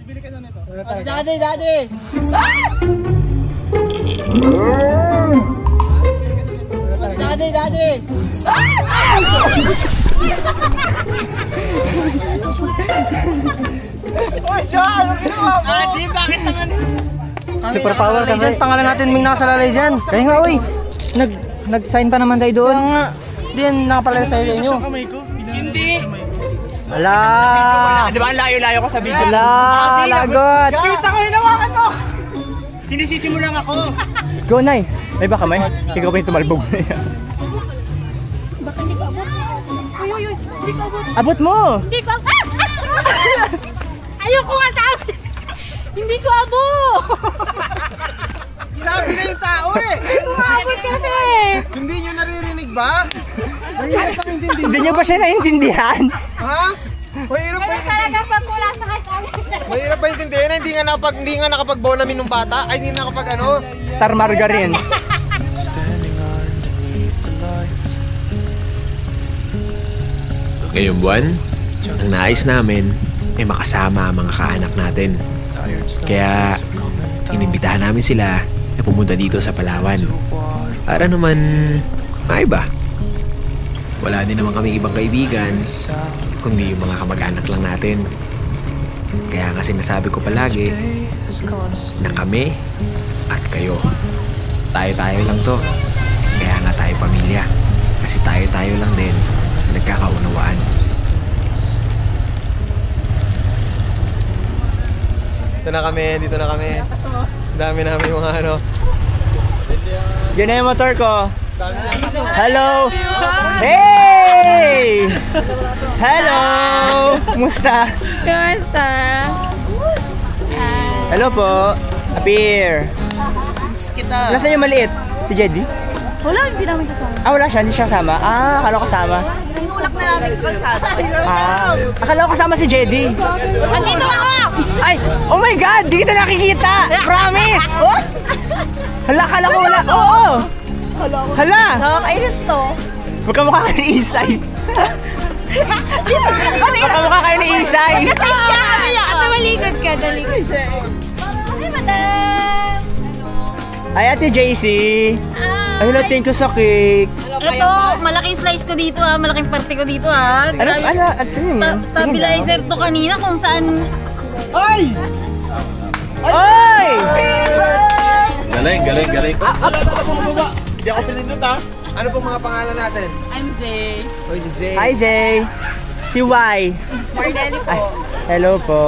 Bili ka na nito. Daddy! Daddy! Uy, John! Ano ginawa mo? Adi, bakit naman? Super power ka dyan. Pangalan natin may nakasalalay dyan. Kaya nga, uy. Nag-sign pa naman tayo doon. Hindi yan nakapalala sa'yo inyo. Kamay ko. Hindi! Ala! Di ba ang layo-layo ko sa video? Ala! Lagot! Kita ko hinawakan to! Sinisisi mo lang ako. Go, Nay! May baka may? Ikaw pa yung tumalbog na yan. Baka hindi ko abot. Uy, hindi ko abot. Abot mo! Hindi ko abot. Ayoko nga sabi. Hindi ko abot. Sabi na yung tao eh! Umabot kasi. Hindi nyo naririnig ba? Mahirap ang intindi Hindi nyo ba siya naiintindihan? Ha? Mahirap pa Talaga intindi. pag wala sa kami. Mahirap pa intindihin na hindi nga nakapag-baw namin ng bata. Ay, hindi nakapag ano. Star Margarine. Ngayong buwan, ang nais namin ay makasama ang mga kaanak natin. Kaya inimbitahan namin sila na pumunta dito sa Palawan. Para naman maiba. Wala din naman kaming ibang kaibigan, kundi yung mga kamag-anak lang natin. Kaya nga sinasabi ko palagi na kami at kayo, tayo-tayo lang to. Kaya nga tayo pamilya. Kasi tayo-tayo lang din nagkakaunawaan. Dito na kami. Dami namin mga ano. Yan na yung motor ko. Hello! Hey! Hello! Kumusta? Kumusta? Hello po. Appear. Nasaan yung maliit? Si Jedy? Wala, hindi namin kasama. Ah, wala siya. Hindi siya kasama. Ah, akala ko kasama. Tinulak na namin sa kalsada. Ah, akala ko kasama si Jedy. Andito ako! Ay! Oh my God! Di kita nakikita! Promise! Hala, akala ko wala. Oo! Hala! Nakakainis to. Magkamukha kayo ni Isay. Magkamukha kayo ni Isay. Mag-size ka kami yan. Malikod ka, dalikod. Ay, madam! Ay, Ate JC. Ay, hello, thank you sa cake. Ito, malaking slice ko dito ha. Malaking parte ko dito ha. Ano? At sino yun? Stabilizer to kanina kung saan... Ay! Oy! Galing. Hindi ako pinindot ha. Ano pong mga pangalan natin? I'm Zay. Oy, Zay. Hi, Zay. Si Y. Mardelli po. Hello po.